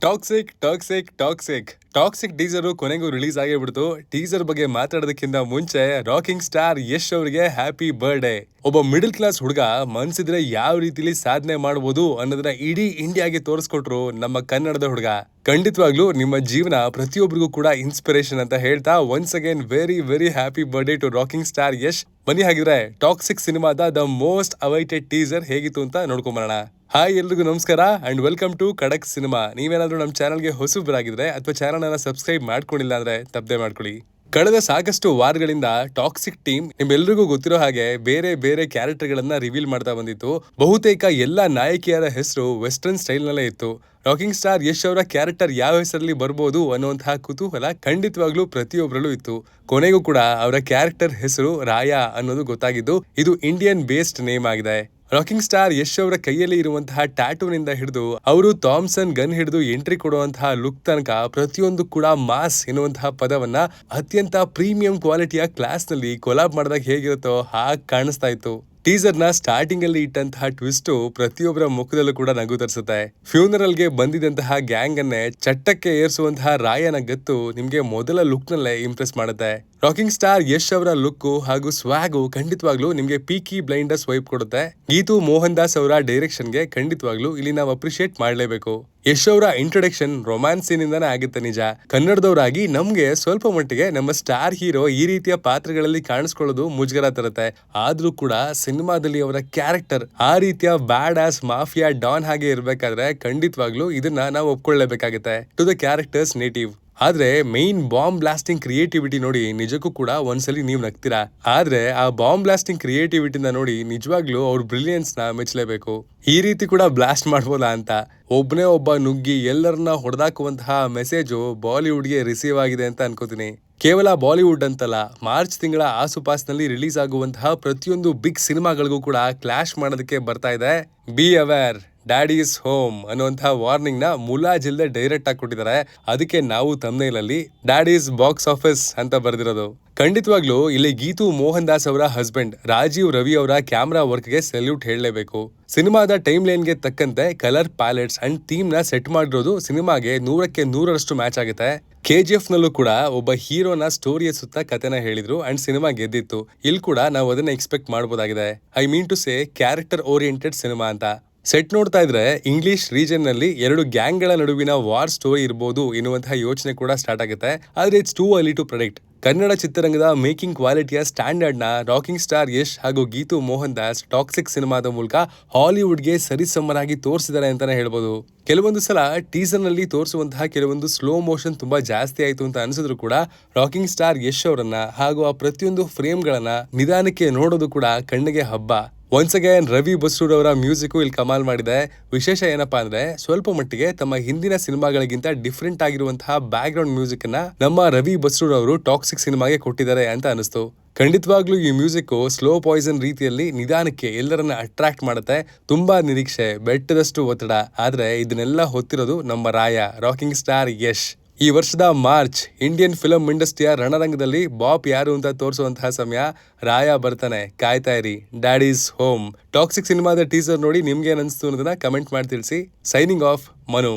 Toxic toxic toxic toxic teaser ಕೊನೆಗೂ release ಆಗಿಬಿಡ್ತು. Teaser ಬಗ್ಗೆ ಮಾತಾಡೋದಕ್ಕಿಂತ ಮುಂಚೆ ರಾಕಿಂಗ್ ಸ್ಟಾರ್ ಯಶ್ ಅವರಿಗೆ ಹ್ಯಾಪಿ ಬರ್ಡೇ. ಒಬ್ಬ ಮಿಡಲ್ ಕ್ಲಾಸ್ ಹುಡುಗ ಮನ್ಸಿದ್ರೆ ಯಾವ ರೀತಿಲಿ ಸಾಧನೆ ಮಾಡಬಹುದು ಅನ್ನೋದನ್ನ ಇಡೀ ಇಂಡಿಯಾಗೆ ತೋರಿಸ್ಕೊಟ್ರು ನಮ್ಮ ಕನ್ನಡದ ಹುಡುಗ. ಖಂಡಿತವಾಗ್ಲೂ ನಿಮ್ಮ ಜೀವನ ಪ್ರತಿಯೊಬ್ಬರಿಗೂ ಕೂಡ ಇನ್ಸ್ಪಿರೇಷನ್ ಅಂತ ಹೇಳ್ತಾ once again very very happy birthday to rocking star Yash. ಬನ್ನಿ ಹಾಗಿದ್ರೆ ಟಾಕ್ಸಿಕ್ ಸಿನಿಮಾದ ದ ಮೋಸ್ಟ್ ಅವೈಟೆಡ್ ಟೀಸರ್ ಹೇಗಿತ್ತು ಅಂತ ನೋಡ್ಕೊಂಬರೋಣ. ಹಾಯ್ ಎಲ್ರಿಗೂ ನಮಸ್ಕಾರ ಅಂಡ್ ವೆಲ್ಕಮ್ ಟು ಖಡಕ್ ಸಿನಿಮಾ. ನೀವೇನಾದ್ರೂ ನಮ್ಮ ಚಾನಲ್ಗೆ ಹೊಸಬರಾಗಿದ್ರೆ ಅಥವಾ ಚಾನಲ್ ಸಬ್ಸ್ಕ್ರೈಬ್ ಮಾಡ್ಕೊಂಡಿಲ್ಲ ಅಂದ್ರೆ ತಪ್ಪದೆ ಮಾಡ್ಕೊಳ್ಳಿ. ಕಳೆದ ಸಾಕಷ್ಟು ವಾರಗಳಿಂದ ಟಾಕ್ಸಿಕ್ ಟೀಮ್ ನಿಮ್ಮೆಲ್ಲರಿಗೂ ಗೊತ್ತಿರೋ ಹಾಗೆ ಬೇರೆ ಬೇರೆ ಕ್ಯಾರೆಕ್ಟರ್ ಗಳನ್ನ ರಿವೀಲ್ ಮಾಡ್ತಾ ಬಂದಿತ್ತು. ಬಹುತೇಕ ಎಲ್ಲಾ ನಾಯಕಿಯರ ಹೆಸರು ವೆಸ್ಟರ್ನ್ ಸ್ಟೈಲ್ ನಲ್ಲೇ ಇತ್ತು. ರಾಕಿಂಗ್ ಸ್ಟಾರ್ ಯಶ್ ಅವರ ಕ್ಯಾರೆಕ್ಟರ್ ಯಾವ ಹೆಸರಲ್ಲಿ ಬರ್ಬೋದು ಅನ್ನುವಂತಹ ಕುತೂಹಲ ಖಂಡಿತವಾಗ್ಲೂ ಪ್ರತಿಯೊಬ್ಬರಲ್ಲೂ ಇತ್ತು. ಕೊನೆಗೂ ಕೂಡ ಅವರ ಕ್ಯಾರೆಕ್ಟರ್ ಹೆಸರು ರಾಯಾ ಅನ್ನೋದು ಗೊತ್ತಾಗಿದ್ದು, ಇದು ಇಂಡಿಯನ್ ಬೇಸ್ಡ್ ನೇಮ್ ಆಗಿದೆ. ರಾಕಿಂಗ್ ಸ್ಟಾರ್ ಯಶ್ ಅವರ ಕೈಯಲ್ಲಿ ಇರುವಂತಹ ಟ್ಯಾಟೂನಿಂದ ಹಿಡಿದು ಅವರು ಥಾಮ್ಸನ್ ಗನ್ ಹಿಡಿದು ಎಂಟ್ರಿ ಕೊಡುವಂತಹ ಲುಕ್ ತನಕ ಪ್ರತಿಯೊಂದು ಕೂಡ ಮಾಸ್ ಎನ್ನುವಂತಹ ಪದವನ್ನ ಅತ್ಯಂತ ಪ್ರೀಮಿಯಂ ಕ್ವಾಲಿಟಿಯ ಕ್ಲಾಸ್ ನಲ್ಲಿ ಕೊಲಾಬ್ ಮಾಡಿದಾಗ ಹೇಗಿರುತ್ತೋ ಹಾಗೆ ಕಾಣಿಸ್ತಾ ಇತ್ತು. ಟೀಸರ್ ನ ಸ್ಟಾರ್ಟಿಂಗ್ ಅಲ್ಲಿ ಇಟ್ಟಂತಹ ಟ್ವಿಸ್ಟ್ ಪ್ರತಿಯೊಬ್ಬರ ಮುಖದಲ್ಲೂ ಕೂಡ ನಗು ತರಿಸುತ್ತೆ. ಫ್ಯೂನರಲ್ ಗೆ ಬಂದಿದಂತಹ ಗ್ಯಾಂಗ್ ಅನ್ನೇ ಚಟ್ಟಕ್ಕೆ ಏರಿಸುವಂತಹ ರಾಯನ ಗತ್ತು ನಿಮ್ಗೆ ಮೊದಲ ಲುಕ್ ನಲ್ಲೇ ಇಂಪ್ರೆಸ್ ಮಾಡುತ್ತೆ. ರಾಕಿಂಗ್ ಸ್ಟಾರ್ ಯಶ್ ಅವರ ಲುಕ್ ಹಾಗೂ ಸ್ವಾಗು ಖಂಡಿತವಾಗ್ಲೂ ನಿಮ್ಗೆ ಪೀಕಿ ಬ್ಲೈಂಡರ್ಸ್ ವೈಪ್ ಕೊಡುತ್ತೆ. ಗೀತು ಮೋಹನ್ ದಾಸ್ ಅವರ ಡೈರೆಕ್ಷನ್ ಗೆ ಖಂಡಿತವಾಗ್ಲೂ ಇಲ್ಲಿ ನಾವು ಅಪ್ರಿಶಿಯೇಟ್ ಮಾಡ್ಲೇಬೇಕು. ಯಶ್ ಅವರ ಇಂಟ್ರೊಡಕ್ಷನ್ ರೊಮ್ಯಾನ್ಸ್ ಸೀನಿಂದಾನೇ ಆಗುತ್ತೆ ನಿಜ. ಕನ್ನಡದವರಾಗಿ ನಮ್ಗೆ ಸ್ವಲ್ಪ ಮಟ್ಟಿಗೆ ನಮ್ಮ ಸ್ಟಾರ್ ಹೀರೋ ಈ ರೀತಿಯ ಪಾತ್ರಗಳಲ್ಲಿ ಕಾಣಿಸ್ಕೊಳ್ಳೋದು ಮುಜುಗರ ತರುತ್ತೆ. ಆದ್ರೂ ಕೂಡ ಸಿನಿಮಾದಲ್ಲಿ ಅವರ ಕ್ಯಾರೆಕ್ಟರ್ ಆ ರೀತಿಯ ಬ್ಯಾಡ್ ಆಸ್ ಮಾಫಿಯಾ ಡಾನ್ ಹಾಗೆ ಇರ್ಬೇಕಾದ್ರೆ ಖಂಡಿತವಾಗ್ಲೂ ಇದನ್ನ ನಾವು ಒಪ್ಕೊಳ್ಳೇಬೇಕಾಗುತ್ತೆ ಟು ದ ಕ್ಯಾರೆಕ್ಟರ್ಸ್ ನೇಟಿವ್. ಆದ್ರೆ ಮೈನ್ ಬಾಂಬ್ ಬ್ಲಾಸ್ಟಿಂಗ್ ಕ್ರಿಯೇಟಿವಿಟಿ ನೋಡಿ ನಿಜಕ್ಕೂ ಕೂಡ ಒಂದ್ಸಲಿ ನೀವು ನಗ್ತೀರಾ. ಆದ್ರೆ ಆ ಬಾಂಬ್ ಬ್ಲಾಸ್ಟಿಂಗ್ ಕ್ರಿಯೇಟಿವಿಟಿನ ನೋಡಿ ನಿಜವಾಗ್ಲೂ ಅವ್ರ ಬ್ರಿಲಿಯನ್ಸ್ ನ ಮೆಚ್ಚಲೇಬೇಕು. ಈ ರೀತಿ ಕೂಡ ಬ್ಲಾಸ್ಟ್ ಮಾಡ್ಬೋದಾ ಅಂತ ಒಬ್ಬನೇ ಒಬ್ಬ ನುಗ್ಗಿ ಎಲ್ಲರನ್ನ ಹೊಡೆದಾಕುವಂತಹ ಮೆಸೇಜು ಬಾಲಿವುಡ್ಗೆ ರಿಸೀವ್ ಆಗಿದೆ ಅಂತ ಅನ್ಕೋತೀನಿ. ಕೇವಲ ಬಾಲಿವುಡ್ ಅಂತಲ್ಲ, ಮಾರ್ಚ್ ತಿಂಗಳ ಆಸುಪಾಸ್ನಲ್ಲಿ ರಿಲೀಸ್ ಆಗುವಂತಹ ಪ್ರತಿಯೊಂದು ಬಿಗ್ ಸಿನಿಮಾಗಳಿಗೂ ಕೂಡ ಕ್ಲಾಶ್ ಮಾಡೋದಕ್ಕೆ ಬರ್ತಾ ಇದೆ. Be aware, daddy is home ಅನ್ನುವಂತಹ ವಾರ್ನಿಂಗ್ ನ ಮುಲಾಜಿಲ್ದೆ ಡೈರೆಕ್ಟ್ ಆಗಿ ಕೊಟ್ಟಿದ್ದಾರೆ. ಅದಕ್ಕೆ ನಾವು ಥಂಬ್ನೇಲ್ ಅಲ್ಲಿ ಡ್ಯಾಡಿ ಇಸ್ ಬಾಕ್ಸ್ ಆಫೀಸ್ ಅಂತ ಬರೆದಿರೋದು. ಖಂಡಿತವಾಗ್ಲೂ ಇಲ್ಲಿ ಗೀತು ಮೋಹನ್ ದಾಸ್ ಅವರ ಹಸ್ಬೆಂಡ್ ರಾಜೀವ್ ರವಿ ಅವರ ಕ್ಯಾಮ್ರಾ ವರ್ಕ್ ಗೆ ಸೆಲ್ಯೂಟ್ ಹೇಳಲೇಬೇಕು. ಸಿನಿಮಾದ ಟೈಮ್ ಲೈನ್ ಗೆ ತಕ್ಕಂತೆ ಕಲರ್ ಪ್ಯಾಲೆಟ್ಸ್ ಅಂಡ್ ಥೀಮ್ ನ ಸೆಟ್ ಮಾಡಿರೋದು ಸಿನಿಮಾಗೆ 100ಕ್ಕೆ 100ರಷ್ಟು ಮ್ಯಾಚ್ ಆಗುತ್ತೆ. KGF ನಲ್ಲೂ ಕೂಡ ಒಬ್ಬ ಹೀರೋನ ಸ್ಟೋರಿಯ ಸುತ್ತ ಕಥೆನ ಹೇಳಿದ್ರು ಅಂಡ್ ಸಿನಿಮಾ ಗೆದ್ದಿತ್ತು. ಇಲ್ಲಿ ಕೂಡ ನಾವು ಅದನ್ನ ಎಕ್ಸ್ಪೆಕ್ಟ್ ಮಾಡಬಹುದಾಗಿದೆ. I mean to say character oriented cinema ಅಂತ. ಸೆಟ್ ನೋಡ್ತಾ ಇದ್ರೆ ಇಂಗ್ಲಿಷ್ ರೀಜನ್ ನಲ್ಲಿ ಎರಡು ಗ್ಯಾಂಗ್ ಗಳ ನಡುವಿನ ವಾರ್ ಸ್ಟೋರಿ ಇರಬಹುದು ಎನ್ನುವಂತಹ ಯೋಚನೆ ಕೂಡ ಸ್ಟಾರ್ಟ್ ಆಗುತ್ತೆ. ಆದ್ರೆ it's too early to predict. Kannada ಚಿತ್ರರಂಗದ ಮೇಕಿಂಗ್ ಕ್ವಾಲಿಟಿಯ ಸ್ಟ್ಯಾಂಡರ್ಡ್ ನ ರಾಕಿಂಗ್ ಸ್ಟಾರ್ ಯಶ್ ಹಾಗೂ ಗೀತು ಮೋಹನ್ ದಾಸ್ ಟಾಕ್ಸಿಕ್ ಸಿನಿಮಾದ ಮೂಲಕ ಹಾಲಿವುಡ್ಗೆ ಸರಿಸಮರಾಗಿ ತೋರಿಸಿದ್ದಾರೆ ಅಂತಾನೆ ಹೇಳ್ಬೋದು. ಕೆಲವೊಂದು ಸಲ ಟೀಸರ್ ನಲ್ಲಿ ತೋರಿಸುವಂತಹ ಕೆಲವೊಂದು ಸ್ಲೋ ಮೋಷನ್ ತುಂಬಾ ಜಾಸ್ತಿ ಆಯ್ತು ಅಂತ ಅನ್ಸಿದ್ರು ಕೂಡ ರಾಕಿಂಗ್ ಸ್ಟಾರ್ ಯಶ್ ಅವರನ್ನ ಹಾಗೂ ಆ ಪ್ರತಿಯೊಂದು ಫ್ರೇಮ್ ಗಳನ್ನ ನಿಧಾನಕ್ಕೆ ನೋಡೋದು ಕೂಡ ಕಣ್ಣಿಗೆ ಹಬ್ಬ. ಒನ್ಸ್ ಅಗೇನ್ ರವಿ ಬಸ್ರೂರ್ ಅವರ ಮ್ಯೂಸಿಕ್ ಇಲ್ಲಿ ಕಮಾಲ್ ಮಾಡಿದೆ. ವಿಶೇಷ ಏನಪ್ಪಾ ಅಂದ್ರೆ ಸ್ವಲ್ಪ ಮಟ್ಟಿಗೆ ತಮ್ಮ ಹಿಂದಿನ ಸಿನಿಮಾಗಳಿಗಿಂತ ಡಿಫ್ರೆಂಟ್ ಆಗಿರುವಂತಹ ಬ್ಯಾಕ್ ಗ್ರೌಂಡ್ ಮ್ಯೂಸಿಕ್ ಅನ್ನ ನಮ್ಮ ರವಿ ಬಸ್ರೂರ್ ಅವರು ಟಾಕ್ಸಿಕ್ ಸಿನಿಮಾಗೆ ಕೊಟ್ಟಿದ್ದಾರೆ ಅಂತ ಅನಿಸ್ತು. ಖಂಡಿತವಾಗ್ಲೂ ಈ ಮ್ಯೂಸಿಕ್ ಸ್ಲೋ ಪಾಯ್ಸನ್ ರೀತಿಯಲ್ಲಿ ನಿಧಾನಕ್ಕೆ ಎಲ್ಲರನ್ನ ಅಟ್ರಾಕ್ಟ್ ಮಾಡುತ್ತೆ. ತುಂಬಾ ನಿರೀಕ್ಷೆ, ಬೆಟ್ಟದಷ್ಟು ಒತ್ತಡ. ಆದ್ರೆ ಇದನ್ನೆಲ್ಲ ಹೊತ್ತಿರೋದು ನಮ್ಮ ರಾಯ ರಾಕಿಂಗ್ ಸ್ಟಾರ್ ಯಶ್. ಈ ವರ್ಷದ ಮಾರ್ಚ್ ಇಂಡಿಯನ್ ಫಿಲಂ ಇಂಡಸ್ಟ್ರಿಯ ರಣರಂಗದಲ್ಲಿ ಬಾಪ್ ಯಾರು ಅಂತ ತೋರಿಸುವಂತಹ ಸಮಯ. ರಾಯ ಬರ್ತಾನೆ, ಕಾಯ್ತಾ ಇರಿ. ಡ್ಯಾಡಿ ಇಸ್ ಹೋಮ್ ಟಾಕ್ಸಿಕ್ ಸಿನಿಮಾದ ಟೀಸರ್ ನೋಡಿ ನಿಮ್ಗೆ ಏನ್ ಅನ್ಸ್ತು ಅನ್ನೋದನ್ನ ಕಮೆಂಟ್ ಮಾಡಿ ತಿಳಿಸಿ. Signing off, Manu.